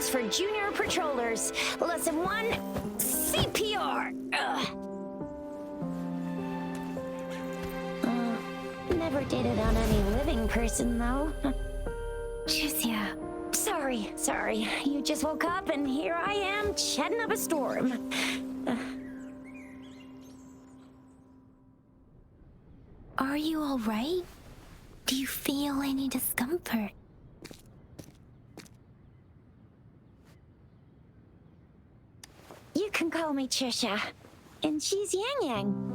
Basics for Junior Patrollers. Lesson 1, CPR. Never did it on any living person, though. Juicia. Sorry. You just woke up, and here I am, chatting up a storm. Are you all right? Do you feel any discomfort? You can call me Trisha, and she's Yang Yang.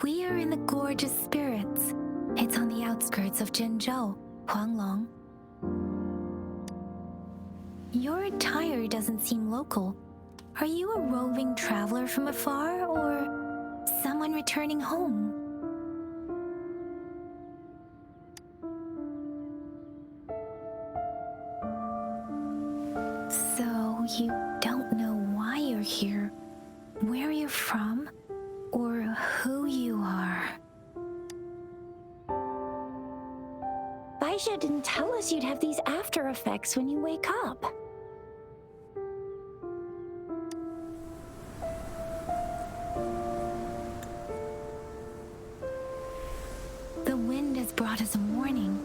We are in the Gorgeous Spirits. It's on the outskirts of Zhenzhou, Huanglong. Your attire doesn't seem local. Are you a roving traveler from afar, or someone returning home? So you don't know why you're here, where you're from, or who you are. Baisha didn't tell us you'd have these after effects when you wake up. The wind has brought us a warning.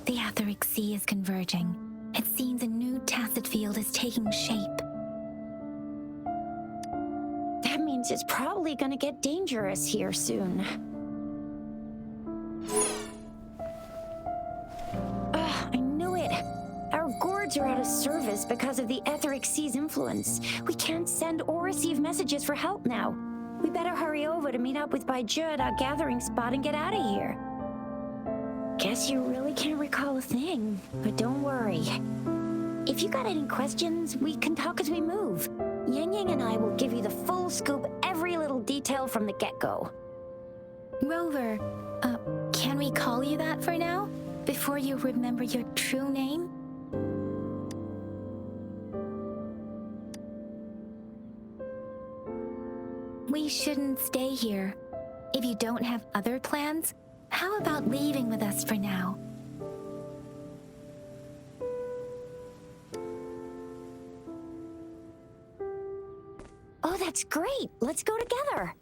The etheric sea is converging. It seems a new tacit field is taking shape. That means it's probably gonna get dangerous here soon. I knew it. Our gourds are out of service because of the etheric sea's influence. We can't send or receive messages for help now. We better hurry over to meet up with Baiju at our gathering spot and get out of here. Guess you really can't recall a thing, but don't worry. If you got any questions, we can talk as we move. Yang Yang and I will give you the full scoop, every little detail from the get-go. Rover, can we call you that for now? Before you remember your true name? We shouldn't stay here. If you don't have other plans, how about leaving with us for now? Oh, that's great. Let's go together.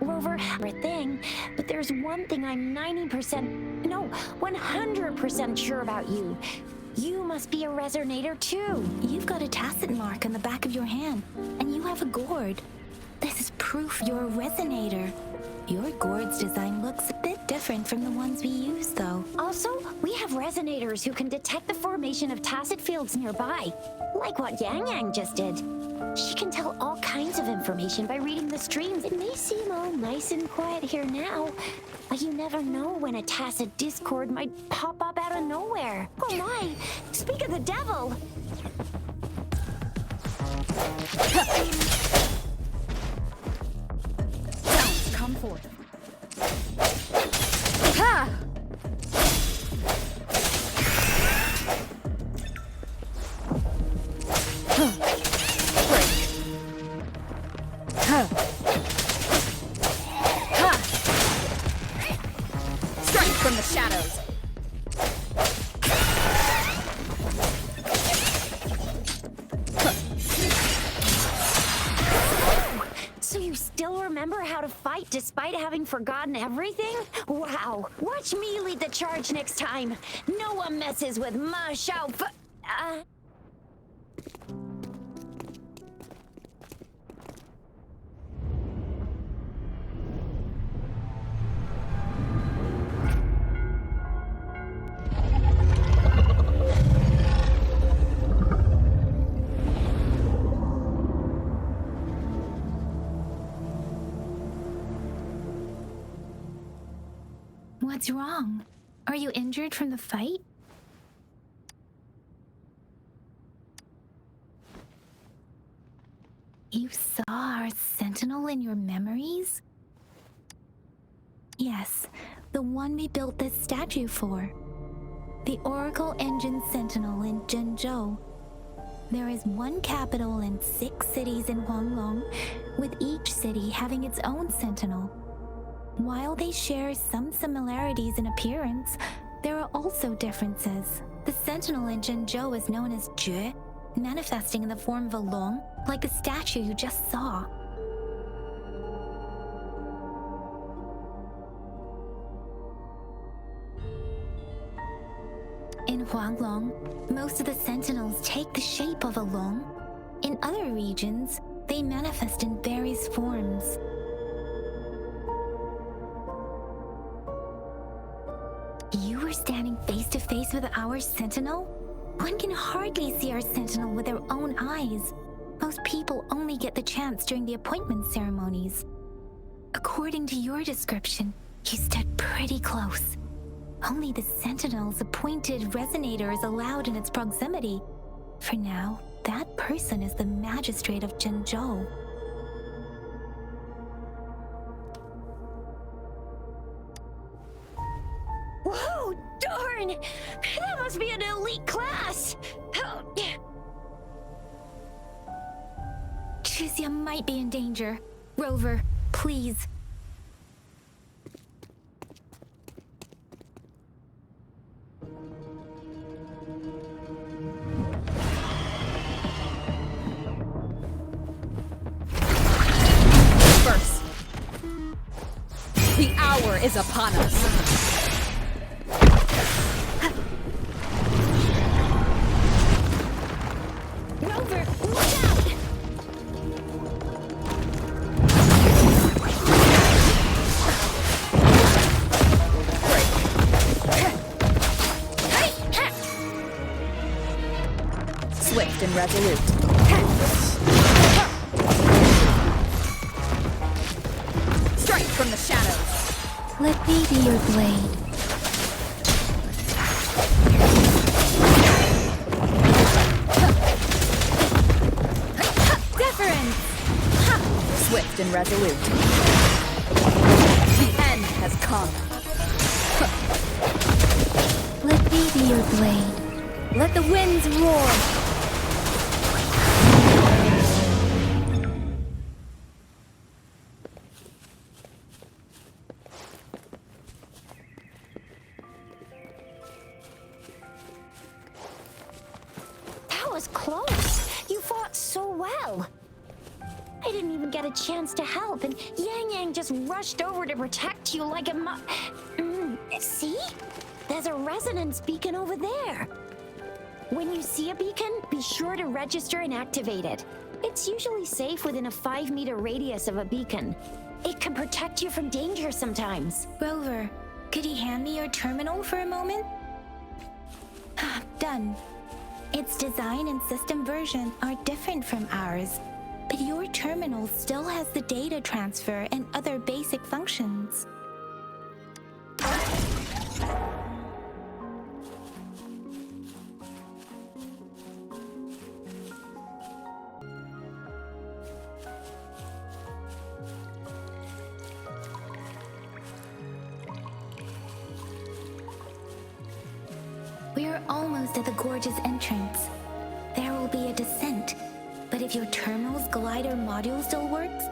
Rover, thing, but there's one thing I'm 100% sure about you. You must be a resonator too. You've got a tacit mark on the back of your hand, and you have a gourd. This is proof you're a resonator. Your gourd's design looks a bit different from the ones we use, though. Also, we have resonators who can detect the formation of tacit fields nearby, like what Yang Yang just did. She can tell all kinds of information by reading the streams. It may seem all nice and quiet here now, but you never know when a tacit discord might pop up out of nowhere. Oh my! Speak of the devil! Sounds come forth. Ha! From the shadows. So you still remember how to fight despite having forgotten everything? Wow. Watch me lead the charge next time. No one messes with Ma Shao Fu. What's wrong? Are you injured from the fight? You saw our sentinel in your memories? Yes, the one we built this statue for. The Oracle Engine Sentinel in Zhenzhou. There is one capital and 6 cities in Huanglong, with each city having its own sentinel. While they share some similarities in appearance, there are also differences. The sentinel in Zhenzhou is known as Jue, manifesting in the form of a long, like the statue you just saw. In Huanglong, most of the sentinels take the shape of a long. In other regions, they manifest in various forms. You were standing face to face with our sentinel? One can hardly see our sentinel with their own eyes. Most people only get the chance during the appointment ceremonies. According to your description, you stood pretty close. Only the sentinel's appointed resonator is allowed in its proximity. For now, that person is the magistrate of Zhenzhou. Whoa, darn! That must be an elite class! Chizia might be in danger. Rover, please. First. The hour is upon us. Rover, watch out! Swift and resolute. Strike from the shadows. Let me be your blade. Deference. Swift and resolute. The end has come. Let me be your blade. Let the winds roar. That was close. You fought so well. I didn't even get a chance to help, and Yang Yang just rushed over to protect you like a See? There's a resonance beacon over there. When you see a beacon, be sure to register and activate it. It's usually safe within a 5-meter radius of a beacon. It can protect you from danger sometimes. Rover, could you hand me your terminal for a moment? Done. Its design and system version are different from ours, but your terminal still has the data transfer and other basic functions. We are almost at the gorge's entrance. There will be a descent, but if your terminal's glider module still works...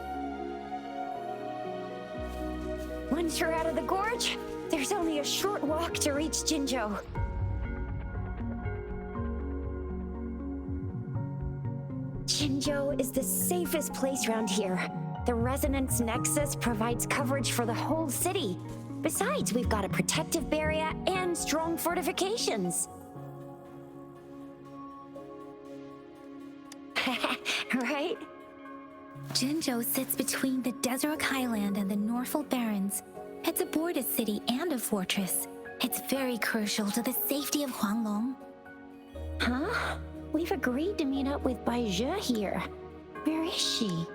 Once you're out of the gorge, there's only a short walk to reach Zhenzhou. Zhenzhou is the safest place around here. The Resonance Nexus provides coverage for the whole city. Besides, we've got a protective barrier and strong fortifications. Right? Zhenzhou sits between the Desert Highland and the Norfolk Barrens. It's a border city and a fortress. It's very crucial to the safety of Huanglong. Huh? We've agreed to meet up with Bai Zhe here. Where is she?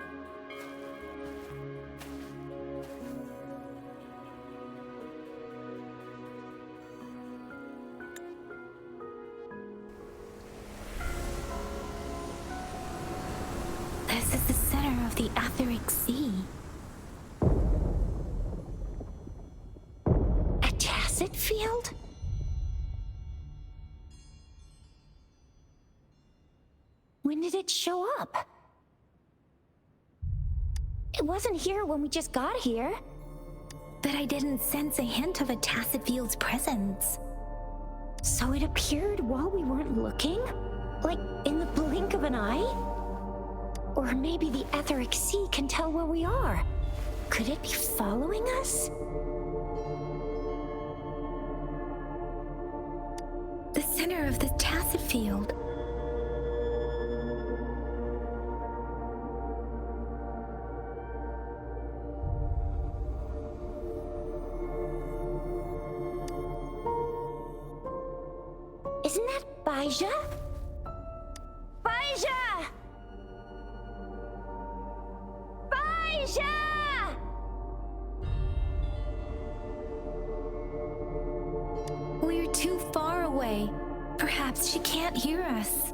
This is the center the Etheric Sea. A tacit field? When did it show up? It wasn't here when we just got here. But I didn't sense a hint of a tacit field's presence. So it appeared while we weren't looking? Like in the blink of an eye? Or maybe the Etheric Sea can tell where we are. Could it be following us? The center of the tacit field. Isn't that Baija? Baija! Baija! We're too far away. Perhaps she can't hear us.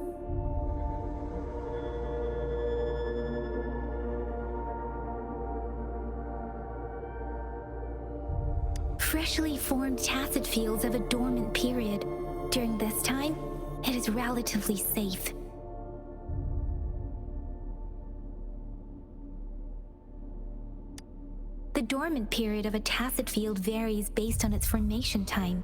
Freshly formed tacit fields have a dormant period. During this time, it is relatively safe. The dormant period of a tacit field varies based on its formation time.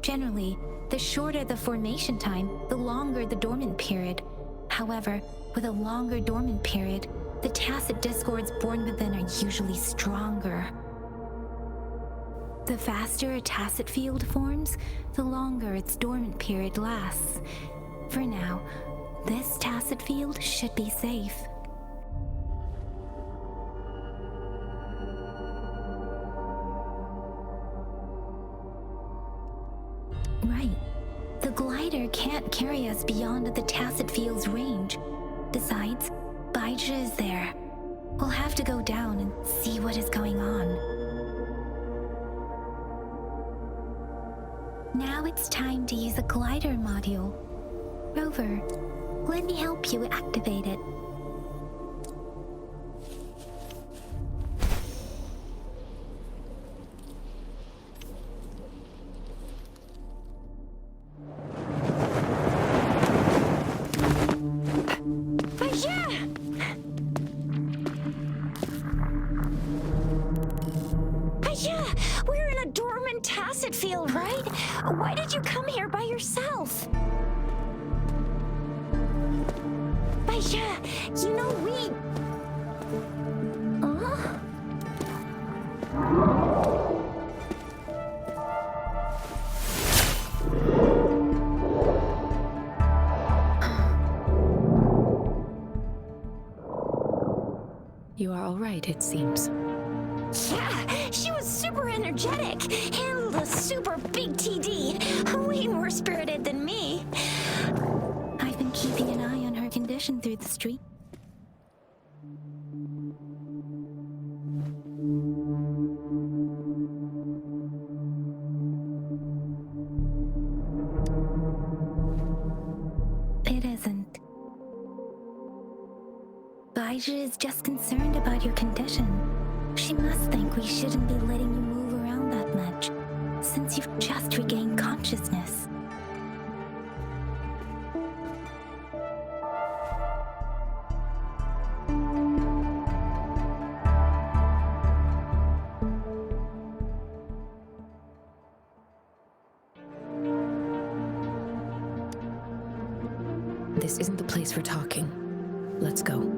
Generally, the shorter the formation time, the longer the dormant period. However, with a longer dormant period, the tacit discords born within are usually stronger. The faster a tacit field forms, the longer its dormant period lasts. For now, this tacit field should be safe. Right. The glider can't carry us beyond the tacit field's range. Besides, Baija is there. We'll have to go down and see what is going on. Now it's time to use a glider module. Rover, let me help you activate it. We're in a dormant tacit field, right? Why did you come here by yourself? Baija, you know we... Huh? You are all right, it seems. Yeah, she was super energetic, handled a super big TD, way more spirited than me. I've been keeping an eye on her condition through the street. It isn't. Baija is just concerned about your condition. She must think we shouldn't be letting you move around that much, since you've just regained consciousness. This isn't the place for talking. Let's go.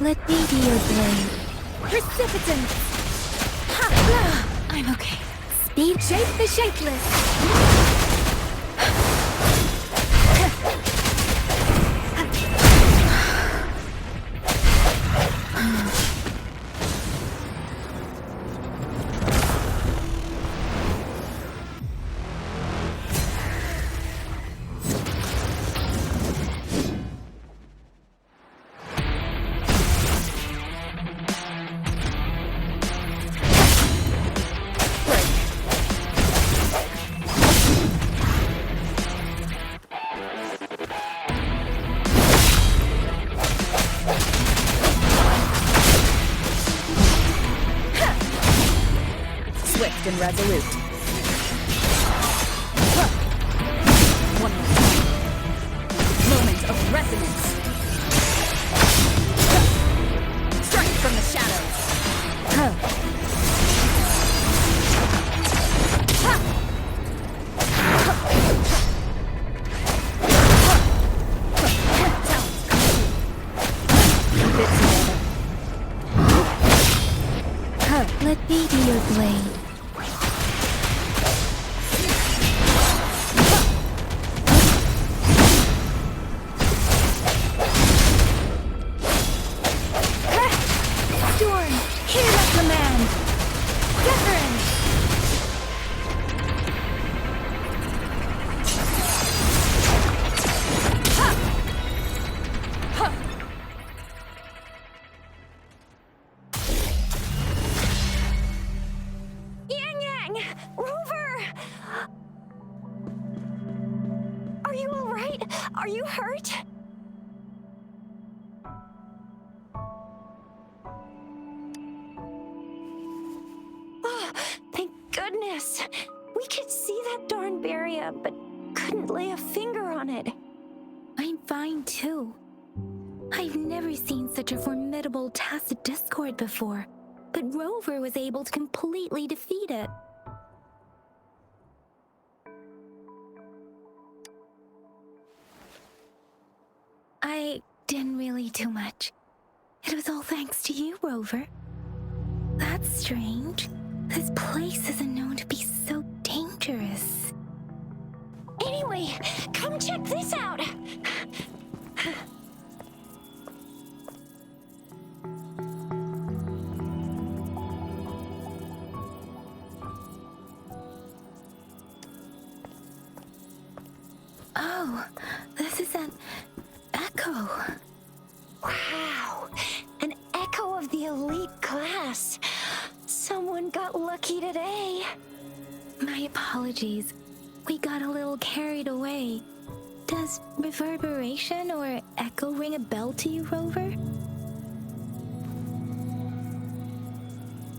Let me be your blade. Precipitance! Ha! I'm okay. Speed shape the shapeless! Swift and resolute. One moment of resonance. Strike from the shadows. Let me be your blade. Storm, hear my command. Utterance. Rover! Are you all right? Are you hurt? Oh, thank goodness. We could see that darn barrier, but couldn't lay a finger on it. I'm fine too. I've never seen such a formidable tacit discord before, but Rover was able to completely defeat it. I didn't really do much. It was all thanks to you, Rover. That's strange. This place isn't known to be so dangerous. Anyway, come check this out. Oh, this is an echo. Wow, an echo of the elite class. Someone got lucky today. My apologies. We got a little carried away. Does reverberation or echo ring a bell to you, Rover?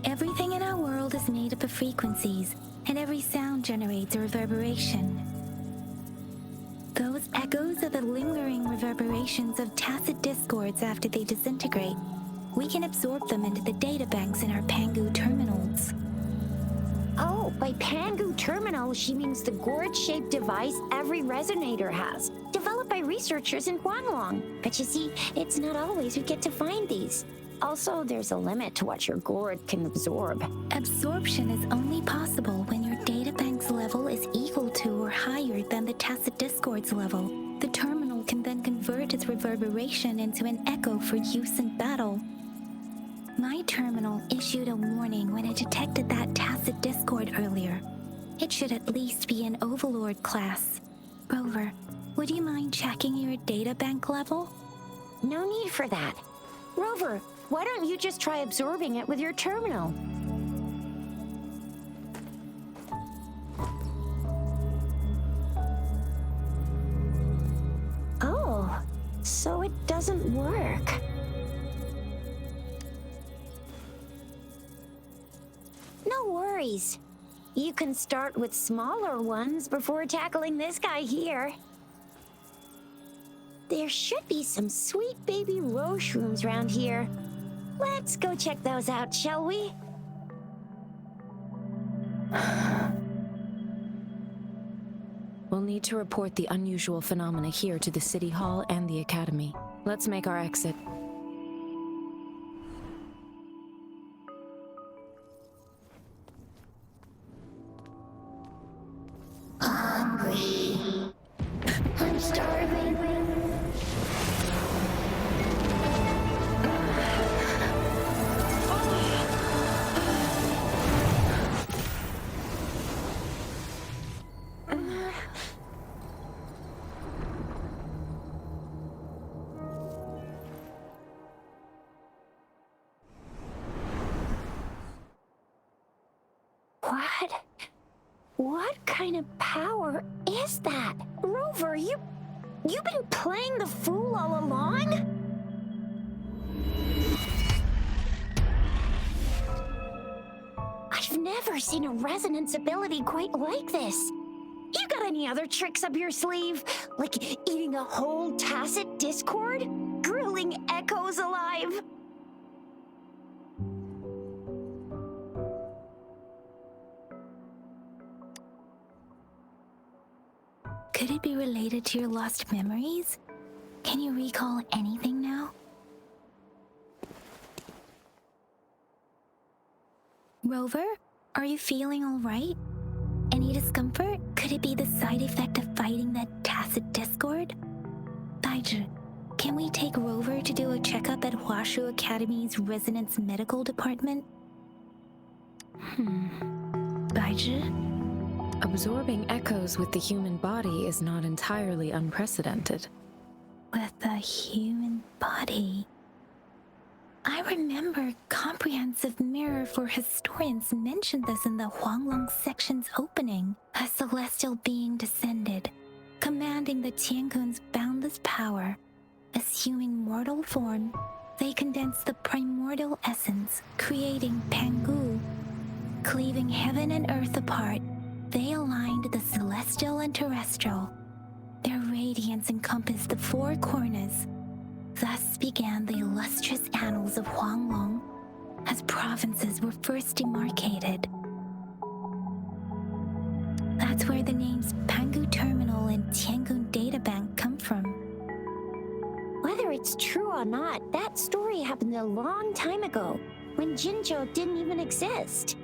Everything in our world is made up of frequencies, and every sound generates a reverberation. Those echoes are the lingering reverberations of tacit discords after they disintegrate. We can absorb them into the databanks in our Pangu terminals. Oh, by Pangu terminal, she means the gourd-shaped device every resonator has, developed by researchers in Guanglong. But you see, it's not always we get to find these. Also, there's a limit to what your gourd can absorb. Absorption is only possible when your databank's level is equal to or higher than the tacit discord's level. The terminal can then convert its reverberation into an echo for use in battle. My terminal issued a warning when it detected that tacit discord earlier. It should at least be an Overlord class. Rover, would you mind checking your databank level? No need for that. Rover, why don't you just try absorbing it with your terminal? Oh, so it doesn't work. No worries. You can start with smaller ones before tackling this guy here. There should be some sweet baby rose shrooms around here. Let's go check those out, shall we? We'll need to report the unusual phenomena here to the City Hall and the Academy. Let's make our exit. What? What kind of power is that? Rover, you've been playing the fool all along? I've never seen a resonance ability quite like this. You got any other tricks up your sleeve? Like eating a whole tacit discord? Grilling echoes alive? Could it be related to your lost memories? Can you recall anything now? Rover, are you feeling all right? Any discomfort? Could it be the side effect of fighting that tacit discord? Baiju, can we take Rover to do a checkup at Hwashu Academy's Resonance Medical Department? Baiju? Absorbing echoes with the human body is not entirely unprecedented. With the human body. I remember Comprehensive Mirror for Historians mentioned this in the Huanglong section's opening. A celestial being descended, commanding the Tiankun's boundless power. Assuming mortal form, they condensed the primordial essence, creating Pangu. Cleaving heaven and earth apart, they aligned the celestial and terrestrial. Their radiance encompassed the four corners. Thus began the illustrious annals of Huanglong, as provinces were first demarcated. That's where the names Pangu Terminal and Tiangun Databank come from. Whether it's true or not, that story happened a long time ago, when Jinzhou didn't even exist.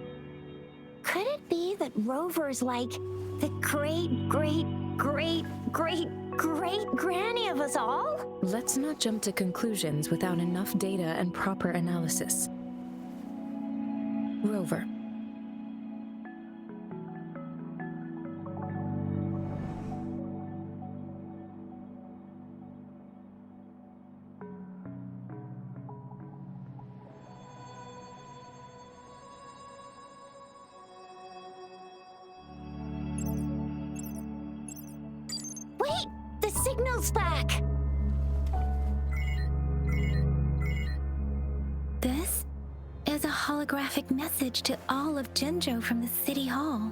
Could it be that Rover's like the great-great-great-great-great-granny of us all? Let's not jump to conclusions without enough data and proper analysis. Rover. Wait! The signal's back! This is a holographic message to all of Jinzhou from the City Hall.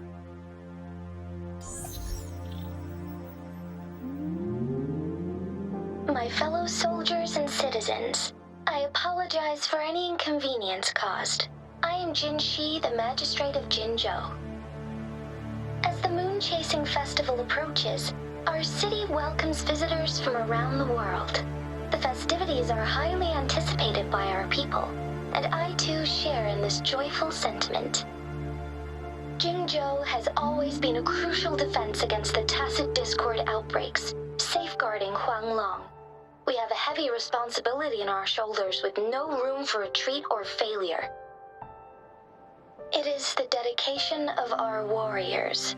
My fellow soldiers and citizens, I apologize for any inconvenience caused. I am Jin Shi, the Magistrate of Jinzhou. As the Moon-Chasing Festival approaches, our city welcomes visitors from around the world. The festivities are highly anticipated by our people, and I too share in this joyful sentiment. Jinzhou has always been a crucial defense against the tacit discord outbreaks, safeguarding Huanglong. We have a heavy responsibility on our shoulders with no room for retreat or failure. It is the dedication of our warriors,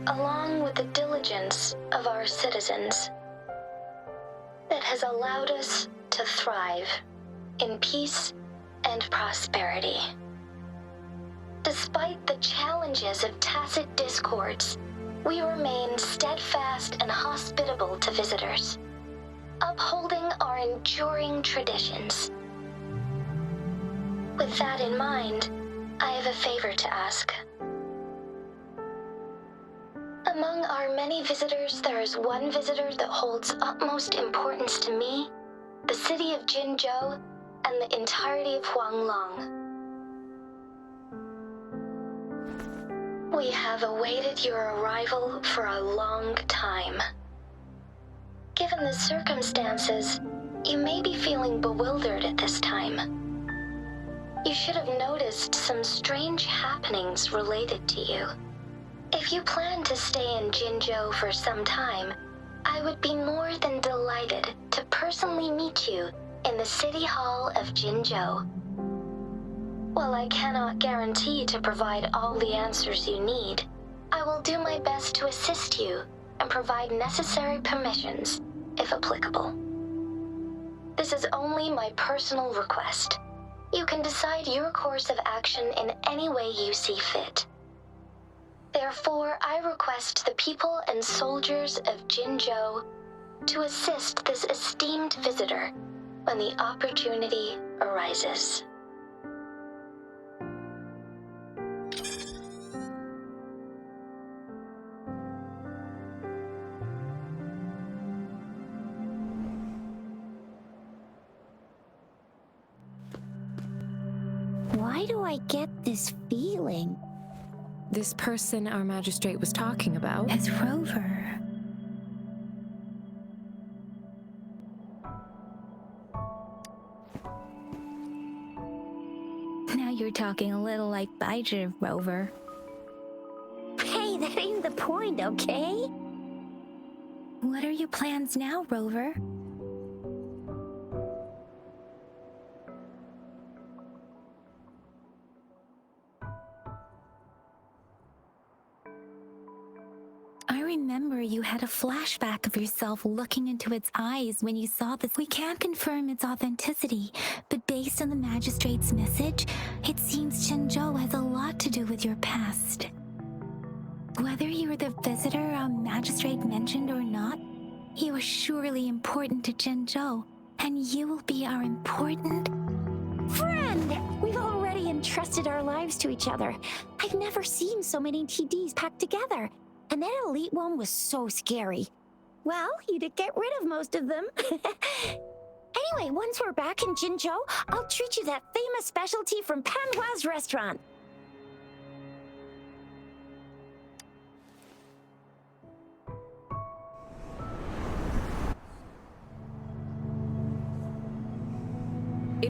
along with the diligence of our citizens, that has allowed us to thrive in peace and prosperity. Despite the challenges of tacit discords, we remain steadfast and hospitable to visitors, upholding our enduring traditions. With that in mind, I have a favor to ask. Among our many visitors, there is one visitor that holds utmost importance to me, the city of Jinzhou, and the entirety of Huanglong. We have awaited your arrival for a long time. Given the circumstances, you may be feeling bewildered at this time. You should have noticed some strange happenings related to you. If you plan to stay in Jinzhou for some time, I would be more than delighted to personally meet you in the City Hall of Jinzhou. While I cannot guarantee to provide all the answers you need, I will do my best to assist you and provide necessary permissions, if applicable. This is only my personal request. You can decide your course of action in any way you see fit. Therefore, I request the people and soldiers of Jinzhou to assist this esteemed visitor when the opportunity arises. Why do I get this feeling? This person our magistrate was talking about? As Rover. Now you're talking a little like Baiju, Rover. Hey, that ain't the point, okay? What are your plans now, Rover? I remember you had a flashback of yourself looking into its eyes when you saw this. We can't confirm its authenticity, but based on the magistrate's message, it seems Jinzhou has a lot to do with your past. Whether you were the visitor our magistrate mentioned or not, you are surely important to Jinzhou, and you will be our important Friend! We've already entrusted our lives to each other. I've never seen so many TDs packed together. And that elite one was so scary. Well, you did get rid of most of them. Anyway, once we're back in Jinzhou, I'll treat you that famous specialty from Panhua's restaurant.